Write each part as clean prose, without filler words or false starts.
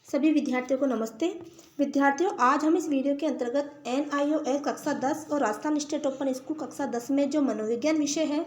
सभी विद्यार्थियों को नमस्ते। विद्यार्थियों, आज हम इस वीडियो के अंतर्गत NIOS कक्षा 10 और राजस्थान स्टेट ओपन स्कूल कक्षा 10 में जो मनोविज्ञान विषय है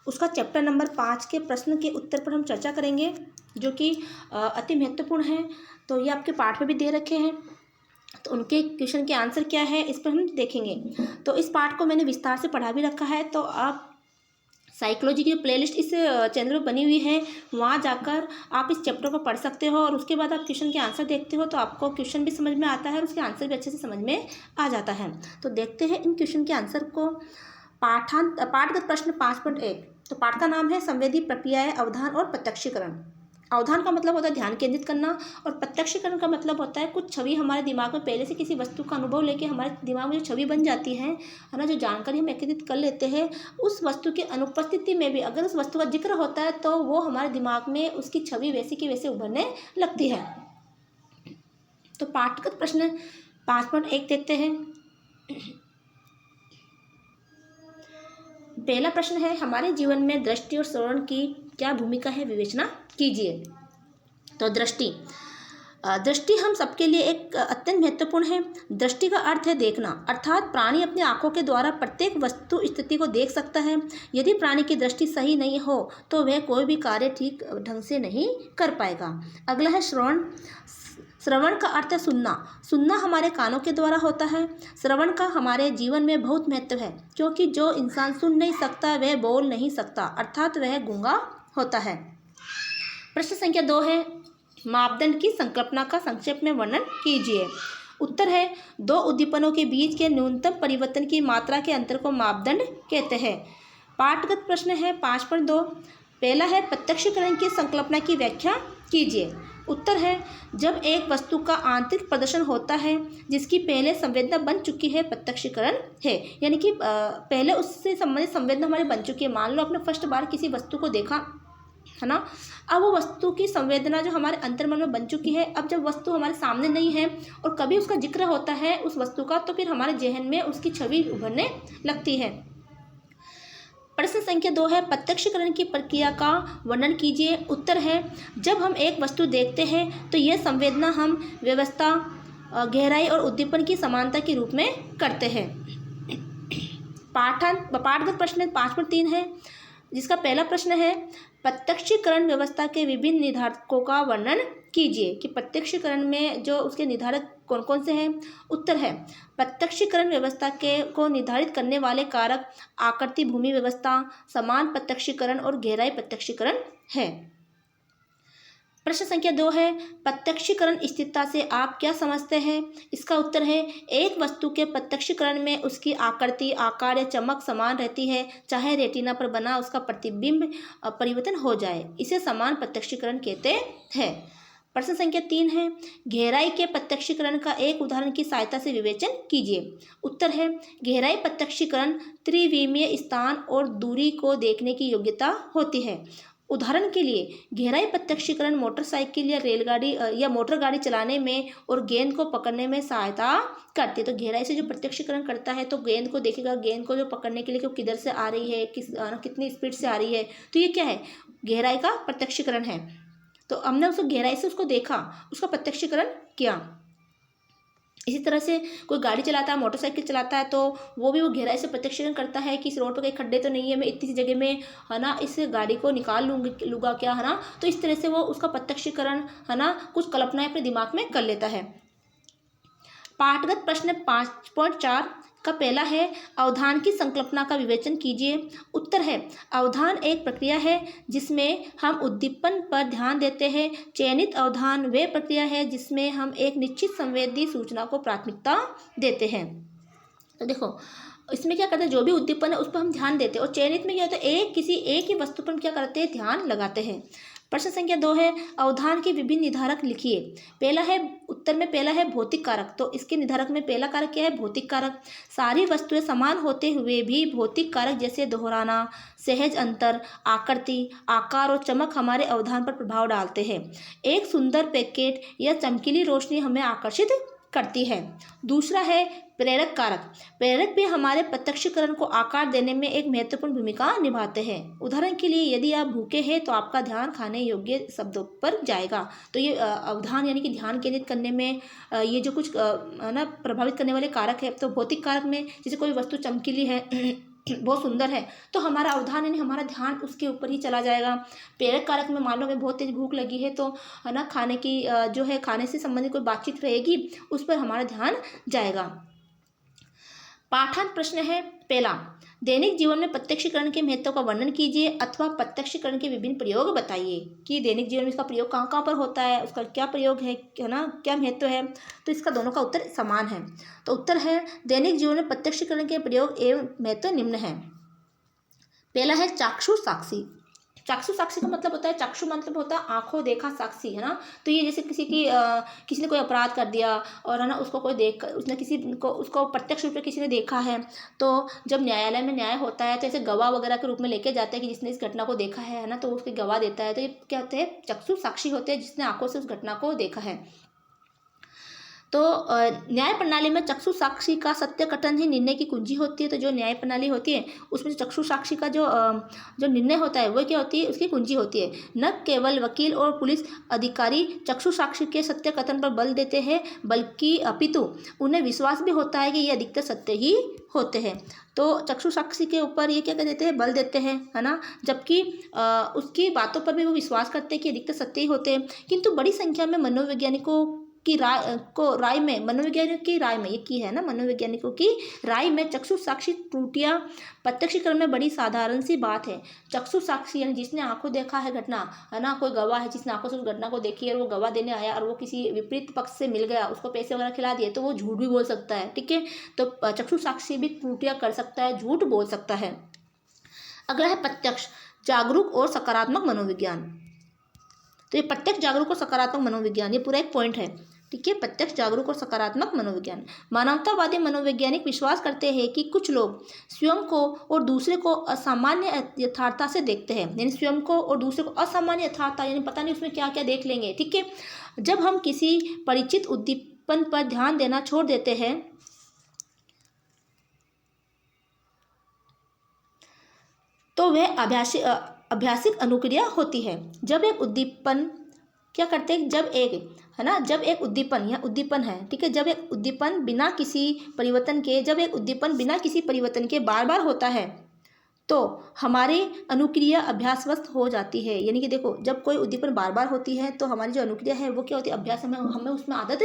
उसका चैप्टर नंबर 5 के प्रश्न के उत्तर पर हम चर्चा करेंगे, जो कि अति महत्वपूर्ण है। तो ये आपके पाठ में भी दे रखे हैं, तो उनके क्वेश्चन के आंसर क्या है इस पर हम देखेंगे। तो इस पाठ को मैंने विस्तार से पढ़ा भी रखा है, तो आप साइकोलॉजी की प्लेलिस्ट इस चैनल पर बनी हुई है, वहाँ जाकर आप इस चैप्टर को पढ़ सकते हो और उसके बाद आप क्वेश्चन के आंसर देखते हो, तो आपको क्वेश्चन भी समझ में आता है और उसके आंसर भी अच्छे से समझ में आ जाता है। तो देखते हैं इन क्वेश्चन के आंसर को। पाठगत प्रश्न 5.1। तो पाठ का नाम है संवेदी प्रक्रियाएं, अवधान और प्रत्यक्षीकरण। अवधान का मतलब होता है ध्यान केंद्रित करना, और प्रत्यक्षीकरण का मतलब होता है कुछ छवि हमारे दिमाग में पहले से किसी वस्तु का अनुभव लेके हमारे दिमाग में जो छवि बन जाती है ना, जो जानकारी हम एकत्रित कर लेते हैं, उस वस्तु की अनुपस्थिति में भी अगर उस वस्तु का जिक्र होता है तो वो हमारे दिमाग में उसकी छवि वैसी की वैसे उभरने लगती है। तो पाठगत प्रश्न 5.1 देखते हैं। पहला प्रश्न है, हमारे जीवन में दृष्टि और श्रवण की क्या भूमिका है, विवेचना कीजिए। तो दृष्टि हम सबके लिए एक अत्यंत महत्वपूर्ण है। दृष्टि का अर्थ है देखना, अर्थात प्राणी अपनी आंखों के द्वारा प्रत्येक वस्तु स्थिति को देख सकता है। यदि प्राणी की दृष्टि सही नहीं हो तो वह कोई भी कार्य ठीक ढंग से नहीं कर पाएगा। अगला है श्रवण। श्रवण का अर्थ है सुनना। सुनना हमारे कानों के द्वारा होता है। श्रवण का हमारे जीवन में बहुत महत्व है, क्योंकि जो इंसान सुन नहीं सकता वह बोल नहीं सकता, अर्थात वह गूंगा होता है। प्रश्न संख्या 2 है, मापदंड की संकल्पना का संक्षेप में वर्णन कीजिए। उत्तर है, दो उद्दीपनों के बीच के न्यूनतम परिवर्तन की मात्रा के अंतर को मापदंड कहते हैं। पाठगत प्रश्न है 5.2। पहला है, प्रत्यक्षीकरण की संकल्पना की व्याख्या कीजिए। उत्तर है, जब एक वस्तु का आंतरिक प्रदर्शन होता है जिसकी पहले संवेदना बन चुकी है, प्रत्यक्षीकरण है। यानी कि पहले उससे संबंधित संवेदना हमारी बन चुकी है। मान लो आपने फर्स्ट बार किसी वस्तु को देखा है ना, अब वो वस्तु की संवेदना जो हमारे अंतर्मन में बन चुकी है, अब जब वस्तु हमारे सामने नहीं है और कभी उसका जिक्र होता है उस वस्तु का, तो फिर हमारे जहन में उसकी छवि उभरने लगती है। प्रश्न संख्या 2 है, प्रत्यक्षीकरण की प्रक्रिया का वर्णन कीजिए। उत्तर है, जब हम एक वस्तु देखते हैं तो यह संवेदना हम व्यवस्था, गहराई और उद्दीपन की समानता के रूप में करते हैं। पाठगत प्रश्न 5.3 है, जिसका पहला प्रश्न है, प्रत्यक्षीकरण व्यवस्था के विभिन्न निर्धारकों का वर्णन कीजिए। कि प्रत्यक्षीकरण में जो उसके निर्धारक कौन कौन से हैं। उत्तर है, प्रत्यक्षीकरण व्यवस्था को निर्धारित करने वाले कारक आकृति, भूमि व्यवस्था, समान प्रत्यक्षीकरण और गहराई प्रत्यक्षीकरण है। प्रश्न संख्या 2 है, प्रत्यक्षीकरण स्थिरता से आप क्या समझते हैं। इसका उत्तर है, एक वस्तु के प्रत्यक्षीकरण में उसकी आकृति, आकार या चमक समान रहती है, चाहे रेटिना पर बना उसका प्रतिबिंब परिवर्तन हो जाए। इसे समान प्रत्यक्षीकरण कहते हैं। प्रश्न संख्या 3 है, गहराई के प्रत्यक्षीकरण का एक उदाहरण की सहायता से विवेचन कीजिए। उत्तर है, गहराई प्रत्यक्षीकरण त्रिविमीय स्थान और दूरी को देखने की योग्यता होती है। उदाहरण के लिए, गहराई प्रत्यक्षीकरण मोटरसाइकिल या रेलगाड़ी या मोटर गाड़ी चलाने में और गेंद को पकड़ने में सहायता करती है। तो गहराई से जो प्रत्यक्षीकरण करता है तो गेंद को देखेगा, गेंद को जो पकड़ने के लिए कि किधर से आ रही है, कितनी स्पीड से आ रही है, तो ये क्या है, गहराई का प्रत्यक्षीकरण है। तो हमने उसको गहराई से उसको देखा, उसका प्रत्यक्षीकरण किया। इसी तरह से कोई गाड़ी चलाता है, मोटरसाइकिल चलाता है, तो वो भी वो गहराई से प्रत्यक्षीकरण करता है कि इस रोड पर कहीं खड्डे तो नहीं है, मैं इतनी सी जगह में है ना इस गाड़ी को निकाल लूँगा क्या, है ना। तो इस तरह से वो उसका प्रत्यक्षीकरण है ना कुछ कल्पनाएं अपने दिमाग में कर लेता है। पाठगत प्रश्न 5.4 का पहला है, अवधान की संकल्पना का विवेचन कीजिए। उत्तर है, अवधान एक प्रक्रिया है जिसमें हम उद्दीपन पर ध्यान देते हैं। चयनित अवधान वह प्रक्रिया है जिसमें हम एक निश्चित संवेदी सूचना को प्राथमिकता देते हैं। तो देखो, इसमें क्या करते हैं, जो भी उद्दीपन है उस पर हम ध्यान देते हैं, और चयनित में क्या होता है, किसी एक ही वस्तु पर हम क्या करते हैं, ध्यान लगाते हैं। प्रश्न संख्या 2 है, अवधान के विभिन्न निर्धारक लिखिए। पहला है, उत्तर में पहला है भौतिक कारक। तो इसके निर्धारक में पहला कारक क्या है, भौतिक कारक। सारी वस्तुएं समान होते हुए भी भौतिक कारक जैसे दोहराना, सहज अंतर, आकृति, आकार और चमक हमारे अवधान पर प्रभाव डालते हैं। एक सुंदर पैकेट या चमकीली रोशनी हमें आकर्षित करती है। दूसरा है प्रेरक कारक। प्रेरक भी हमारे प्रत्यक्षीकरण को आकार देने में एक महत्वपूर्ण भूमिका निभाते हैं। उदाहरण के लिए यदि आप भूखे हैं तो आपका ध्यान खाने योग्य शब्दों पर जाएगा। तो ये अवधान यानी कि ध्यान केंद्रित करने में ये जो कुछ ना प्रभावित करने वाले कारक है। तो भौतिक कारक में जैसे कोई वस्तु चमकीली है बहुत सुंदर है तो हमारा अवधान यानी हमारा ध्यान उसके ऊपर ही चला जाएगा। प्रेरक कारक में मान लो हमें बहुत तेज भूख लगी है तो है ना खाने की जो है खाने से संबंधित कोई बातचीत रहेगी उस पर हमारा ध्यान जाएगा। पाठांत प्रश्न है पहला, दैनिक जीवन में प्रत्यक्षीकरण के महत्व का वर्णन कीजिए अथवा प्रत्यक्षीकरण के विभिन्न प्रयोग बताइए कि दैनिक जीवन में इसका प्रयोग कहाँ कहाँ पर होता है, उसका क्या प्रयोग है ना, क्या महत्व है। तो इसका दोनों का उत्तर समान है। तो उत्तर है दैनिक जीवन में प्रत्यक्षीकरण के प्रयोग एवं महत्व निम्न है। पहला है चाक्षु साक्षी। चाक्षु साक्षी का मतलब होता है, चक्षु मतलब होता है आंखों देखा साक्षी, है ना। तो ये जैसे किसी ने कोई अपराध कर दिया और है ना उसको कोई देख उसने किसी को उसको प्रत्यक्ष रूप से किसी ने देखा है तो जब न्यायालय में न्याय होता है तो ऐसे गवाह वगैरह के रूप में लेके जाते हैं कि जिसने इस घटना को देखा है ना, तो उसके गवाह देता है। तो ये क्या होते हैं, चक्षु साक्षी होते हैं जिसने आंखों से उस घटना को देखा है। तो न्याय प्रणाली में चक्षु साक्षी का सत्य कथन ही निर्णय की कुंजी होती है। तो जो न्याय प्रणाली होती है उसमें चक्षु साक्षी का जो निर्णय होता है वो क्या होती है, उसकी कुंजी होती है। न केवल वकील और पुलिस अधिकारी चक्षु साक्षी के सत्य कथन पर बल देते हैं बल्कि अपितु उन्हें विश्वास भी होता है कि ये अधिकतर सत्य ही होते हैं। तो चक्षु साक्षी के ऊपर ये क्या कर देते हैं, बल देते हैं, है ना। जबकि उसकी बातों पर भी वो विश्वास करते हैं कि अधिकतर सत्य ही होते हैं। किंतु बड़ी संख्या में मनोवैज्ञानिकों की राय में मनोवैज्ञानिक की राय में ये की है ना, मनोवैज्ञानिकों की राय में चक्षु साक्षी त्रुटियां प्रत्यक्षीकरण में बड़ी साधारण सी बात है। चक्षु साक्षी यानी जिसने आंखों देखा है घटना, है ना, कोई गवाह है जिसने आंखों से उस घटना को देखी है और वो गवाह देने आया और वो किसी विपरीत पक्ष से मिल गया, उसको पैसे वगैरह खिला दिए तो वो झूठ भी बोल सकता है, ठीक है। तो चक्षु साक्षी भी त्रुटियां कर सकता है, झूठ बोल सकता है। अगला है प्रत्यक्ष जागरूक और सकारात्मक मनोविज्ञान। तो ये प्रत्यक्ष जागरूक और सकारात्मक मनोविज्ञान ये पूरा एक पॉइंट है, ठीक है। प्रत्यक्ष जागरूक और सकारात्मक मनोविज्ञान। मानवतावादी मनोवैज्ञानिक विश्वास करते हैं कि कुछ लोग स्वयं को और दूसरे को असामान्य यथार्थता से देखते हैं, यानी स्वयं को और दूसरे को असामान्य यथार्थता यानी पता नहीं उसमें क्या क्या देख लेंगे, ठीक है। जब हम किसी परिचित उद्दीपन पर ध्यान देना छोड़ देते हैं तो वह अभ्यासिक अनुक्रिया होती है। जब एक उद्दीपन क्या करते हैं, जब एक उद्दीपन है, ठीक है, जब एक उद्दीपन बिना किसी परिवर्तन के बार बार होता है तो हमारी अनुक्रिया अभ्यासवश हो जाती है। यानी कि देखो जब कोई उद्दीपन बार बार होती है तो हमारी जो अनुक्रिया है वो क्या होती है, अभ्यास हमें उसमें आदत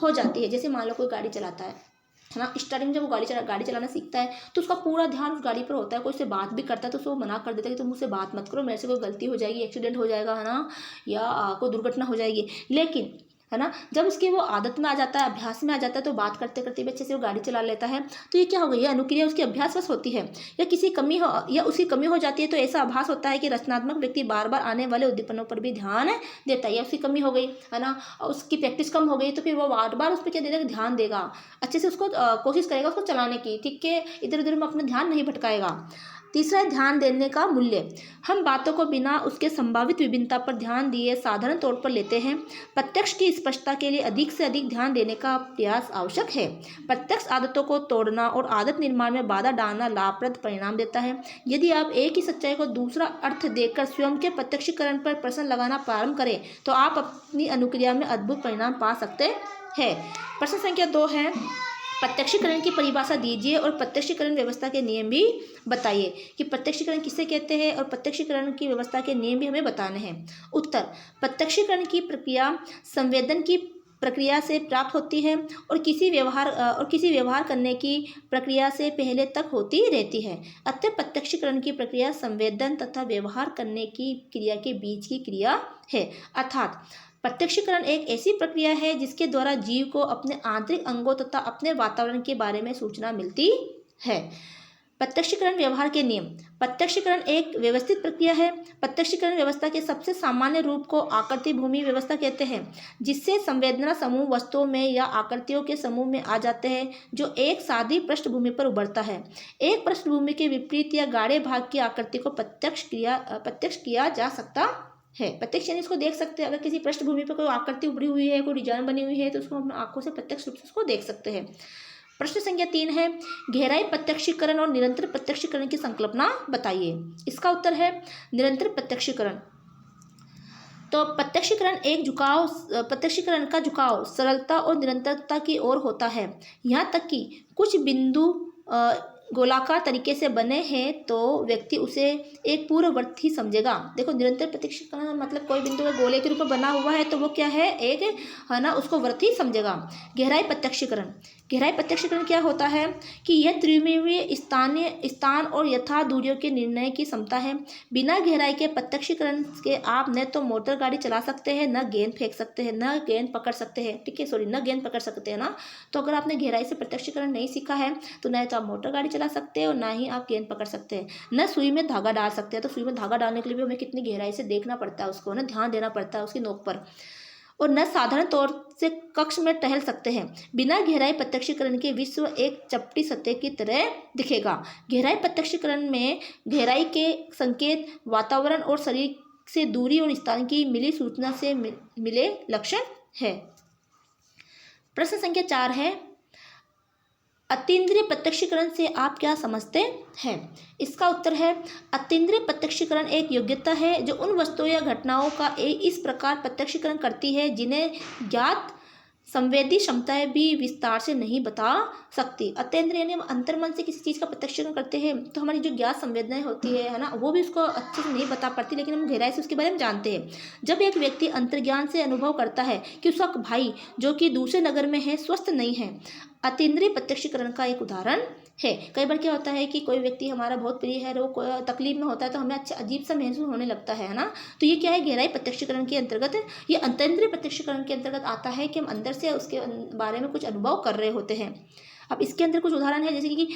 हो जाती है। जैसे मान लो कोई गाड़ी चलाता है ना, स्टार्टिंग में जब वो गाड़ी चलाना सीखता है तो उसका पूरा ध्यान उस गाड़ी पर होता है। कोई से बात भी करता है तो उसको मना कर देता है कि तुम मुझसे बात मत करो, मेरे से कोई गलती हो जाएगी, एक्सीडेंट हो जाएगा, है ना, या कोई दुर्घटना हो जाएगी। लेकिन है ना जब उसकी वो आदत में आ जाता है, अभ्यास में आ जाता है तो बात करते करते भी अच्छे से वो गाड़ी चला लेता है। तो ये क्या हो गई है, अनुक्रिया उसकी अभ्यासवश होती है। या उसकी कमी हो जाती है तो ऐसा आभास होता है कि रचनात्मक व्यक्ति बार बार आने वाले उद्दीपनों पर भी ध्यान देता है। या उसकी कमी हो गई है ना, उसकी प्रैक्टिस कम हो गई तो फिर वो बार बार उस पर क्या देगा, ध्यान देगा, अच्छे से उसको कोशिश करेगा उसको चलाने की, ठीक है, इधर उधर में अपना ध्यान नहीं भटकाएगा। तीसरा है ध्यान देने का मूल्य। हम बातों को बिना उसके संभावित विभिन्नता पर ध्यान दिए साधारण तौर पर लेते हैं। प्रत्यक्ष की स्पष्टता के लिए अधिक से अधिक ध्यान देने का प्रयास आवश्यक है। प्रत्यक्ष आदतों को तोड़ना और आदत निर्माण में बाधा डालना लाभप्रद परिणाम देता है। यदि आप एक ही सच्चाई को दूसरा अर्थ देकर स्वयं के प्रत्यक्षीकरण पर प्रश्न लगाना प्रारंभ करें तो आप अपनी अनुक्रिया में अद्भुत परिणाम पा सकते हैं। प्रश्न संख्या 2 है, प्रत्यक्षीकरण की परिभाषा दीजिए और प्रत्यक्षीकरण व्यवस्था के नियम भी बताइए कि प्रत्यक्षीकरण किसे कहते हैं और प्रत्यक्षीकरण की व्यवस्था के नियम भी हमें बताने हैं। उत्तर, प्रत्यक्षीकरण की प्रक्रिया संवेदन की प्रक्रिया से प्राप्त होती है और किसी व्यवहार करने की प्रक्रिया से पहले तक होती रहती है। अतः प्रत्यक्षीकरण की प्रक्रिया संवेदन तथा व्यवहार करने की क्रिया के बीच की क्रिया है। अर्थात प्रत्यक्षीकरण एक ऐसी प्रक्रिया है जिसके द्वारा जीव को अपने आंतरिक अंगों तथा अपने वातावरण के बारे में सूचना मिलती है। प्रत्यक्षीकरण व्यवहार के नियम। प्रत्यक्षीकरण एक व्यवस्थित प्रक्रिया है। प्रत्यक्षीकरण व्यवस्था के सबसे सामान्य रूप को आकृति भूमि व्यवस्था कहते हैं, जिससे संवेदना समूह वस्तुओं में या आकृतियों के समूह में आ जाते हैं जो एक सादी पृष्ठभूमि पर उभरता है। एक पृष्ठभूमि के विपरीत या गाढ़े भाग की आकृति को प्रत्यक्ष किया जा सकता है। प्रत्यक्ष यानी इसको देख सकते हैं, अगर किसी पृष्ठभूमि पर कोई आकृति उभरी हुई है, कोई डिजाइन बनी हुई है, तो उसको हम आंखों से प्रत्यक्ष रूप से उसको देख सकते हैं। प्रश्न संख्या 3 है, गहराई प्रत्यक्षीकरण और निरंतर प्रत्यक्षीकरण की संकल्पना बताइए। इसका उत्तर है निरंतर प्रत्यक्षीकरण। तो प्रत्यक्षीकरण का झुकाव सरलता और निरंतरता की ओर होता है। यहाँ तक कि कुछ बिंदु गोलाकार तरीके से बने हैं तो व्यक्ति उसे एक पूर्ववर्त ही समझेगा। देखो, निरंतर प्रत्यक्षीकरण मतलब कोई बिंदु अगर गोले के रूप में बना हुआ है तो वो क्या है, एक है ना, उसको वर्त ही समझेगा। गहराई प्रत्यक्षीकरण क्या होता है कि यह त्रिमितीय स्थान और यथा दूरियों के निर्णय की क्षमता है। बिना गहराई के प्रत्यक्षीकरण के आप न तो मोटर गाड़ी चला सकते हैं, न गेंद फेंक सकते हैं, न गेंद पकड़ सकते हैं। ठीक है, न गेंद पकड़ सकते हैं ना। तो अगर आपने गहराई से प्रत्यक्षीकरण नहीं सीखा है तो न तो आप मोटर गाड़ी चला सकते हैं और ना ही आप गेंद पकड़ सकते हैं, न सुई में धागा डाल सकते हैं। तो सुई में धागा डालने के लिए भी हमें कितनी गहराई से देखना पड़ता है, उसको ना ध्यान देना पड़ता है उसकी नोक पर। और न साधारण तौर से कक्ष में टहल सकते हैं। बिना गहराई प्रत्यक्षीकरण के विश्व एक चपटी सतह की तरह दिखेगा। गहराई प्रत्यक्षीकरण में गहराई के संकेत वातावरण और शरीर से दूरी और स्थान की मिली सूचना से मिले लक्षण है। प्रश्न संख्या 4 है, अतीन्द्रिय प्रत्यक्षीकरण से आप क्या समझते हैं। इसका उत्तर है, अतीन्द्रिय प्रत्यक्षीकरण एक योग्यता है जो उन वस्तुओं या घटनाओं का इस प्रकार प्रत्यक्षीकरण करती है जिन्हें ज्ञात संवेदी क्षमताएं भी विस्तार से नहीं बता सकती। अतीन्द्रिय यानी हम अंतर्मन से किसी चीज़ का प्रत्यक्षीकरण करते हैं तो हमारी जो ज्ञात संवेदनाएं होती है ना, वो भी उसको अच्छे से नहीं बता पाती, लेकिन हम गहराई से उसके बारे में जानते हैं। जब एक व्यक्ति अंतर्ज्ञान से अनुभव करता है कि उसका भाई जो कि दूसरे नगर में है स्वस्थ नहीं है, अतीन्द्रिय प्रत्यक्षीकरण का एक उदाहरण है। कई बार क्या होता है कि कोई व्यक्ति हमारा बहुत प्रिय है, वो तकलीफ में होता है तो हमें अच्छा अजीब सा महसूस होने लगता है ना। तो ये क्या है, गहराई प्रत्यक्षीकरण के अंतर्गत, ये अतीन्द्रिय प्रत्यक्षीकरण के अंतर्गत आता है कि हम अंदर से उसके बारे में कुछ अनुभव कर रहे होते हैं। अब इसके अंदर कुछ उदाहरण है, जैसे कि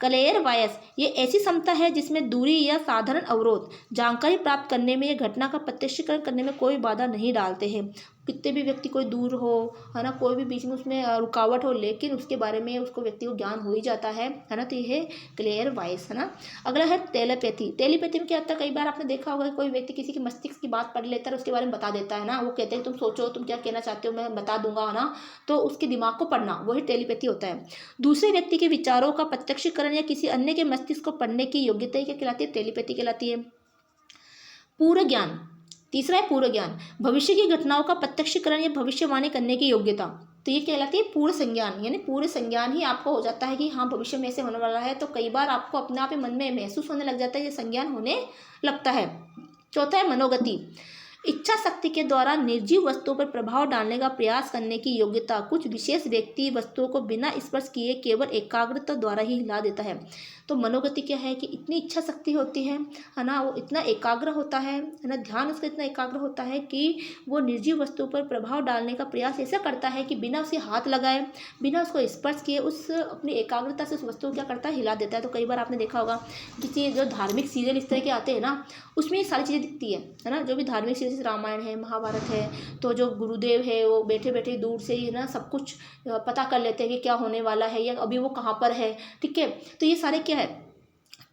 क्लेयरवायस ये ऐसी क्षमता है जिसमें दूरी या साधारण अवरोध जानकारी प्राप्त करने में या घटना का प्रत्यक्षीकरण करने में कोई बाधा नहीं डालते हैं। कितने भी व्यक्ति कोई दूर हो, है ना, कोई भी बीच में उसमें रुकावट हो, लेकिन उसके बारे में उसको व्यक्ति को ज्ञान हो ही जाता है ना। तो ये है क्लेयरवायस, है ना। अगला है टेलीपैथी में क्या होता है, कई बार आपने देखा होगा कि कोई व्यक्ति किसी के मस्तिष्क की बात पढ़ लेता है, उसके बारे में बता देता है ना। वो कहते हैं तुम सोचो, तुम क्या कहना चाहते हो, मैं बता दूंगा, है ना। तो उसके दिमाग को पढ़ना, वही टेलीपैथी होता है। दूसरे व्यक्ति के विचारों का प्रत्यक्षीकरण या किसी अन्य के मस्तिष्क को पढ़ने की योग्यता क्या कहलाती है, टेलीपैथी कहलाती है। पूर्व ज्ञान, तीसरा है पूर्व ज्ञान, भविष्य की घटनाओं का प्रत्यक्षीकरण या भविष्यवाणी करने की योग्यता। तो ये कहलाती है पूर्व संज्ञान, यानी पूर्व संज्ञान ही आपको हो जाता है कि हाँ भविष्य में ऐसे होने वाला है। तो कई बार आपको अपने आप ही मन में महसूस होने लग जाता है, ये संज्ञान होने लगता है। चौथा है मनोगति, इच्छा शक्ति के द्वारा निर्जीव वस्तुओं पर प्रभाव डालने का प्रयास करने की योग्यता। कुछ विशेष व्यक्ति वस्तुओं को बिना स्पर्श किए केवल एकाग्रता द्वारा ही हिला देता है। तो मनोगति क्या है कि इतनी इच्छा शक्ति होती है ना, वो इतना एकाग्र होता है ना, ध्यान उसका इतना एकाग्र होता है कि वो निर्जीव वस्तुओं पर प्रभाव डालने का प्रयास ऐसा करता है कि बिना उसे हाथ लगाए, बिना उसको स्पर्श किए, उस अपनी एकाग्रता से उस वस्तु को क्या करता है, हिला देता है। तो कई बार आपने देखा होगा किसी जो धार्मिक सीरियल इस तरह के आते हैं ना, उसमें ये सारी चीज़ें दिखती है ना। जो भी धार्मिक सीरियल, रामायण है, महाभारत है, तो जो गुरुदेव है वो बैठे बैठे दूर से ही ना सब कुछ पता कर लेते हैं कि क्या होने वाला है या अभी वो कहाँ पर है। ठीक है, तो ये सारे क्या है,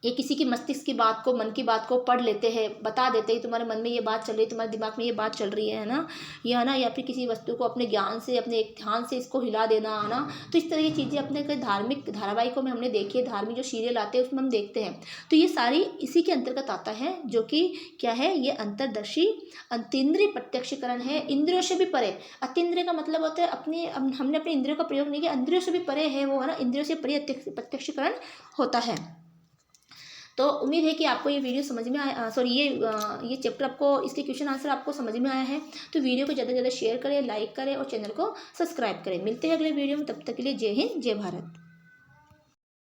ये किसी की मस्तिष्क की बात को, मन की बात को पढ़ लेते हैं, बता देते हैं तुम्हारे मन में ये बात चल रही है, तुम्हारे दिमाग में ये बात चल रही है ना, या ना, या फिर किसी वस्तु को अपने ज्ञान से, अपने एक ध्यान से इसको हिला देना, है ना। तो इस तरह की चीज़ें अपने कई धार्मिक धारावाहिकों में हमने देखी है, धार्मिक जो सीरियल आते हैं उसमें हम देखते हैं। तो ये सारी इसी के अंतर्गत आता है, जो कि क्या है, ये अंतर्दर्शी अतीन्द्रिय प्रत्यक्षीकरण है, इंद्रियों से भी परे। अतीन्द्रिय का मतलब होता है अपने, हमने अपने इंद्रियों का प्रयोग नहीं किया, इंद्रियों से भी परे है वो, है ना, इंद्रियों से परे प्रत्यक्षीकरण होता है। तो उम्मीद है कि आपको ये वीडियो समझ में आया, ये चैप्टर आपको, इसके क्वेश्चन आंसर आपको समझ में आया है। तो वीडियो को ज़्यादा से ज़्यादा शेयर करें, लाइक करें और चैनल को सब्सक्राइब करें। मिलते हैं अगले वीडियो में, तब तक के लिए जय हिंद, जय भारत।